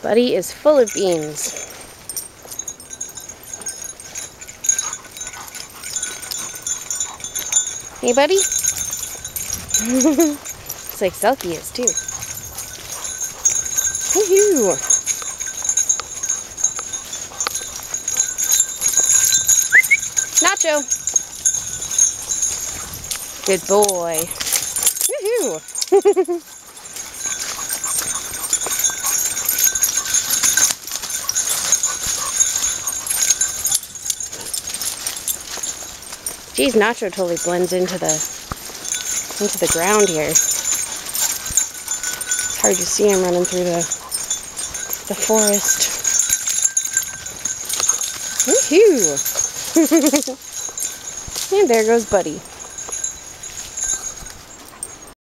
Buddy is full of beans. Hey, Buddy? Looks like Selkie is too. Woohoo! Nacho! Good boy. Woohoo! Geez, Nacho totally blends into the ground here. It's hard to see him running through the forest. Woohoo! And there goes Buddy.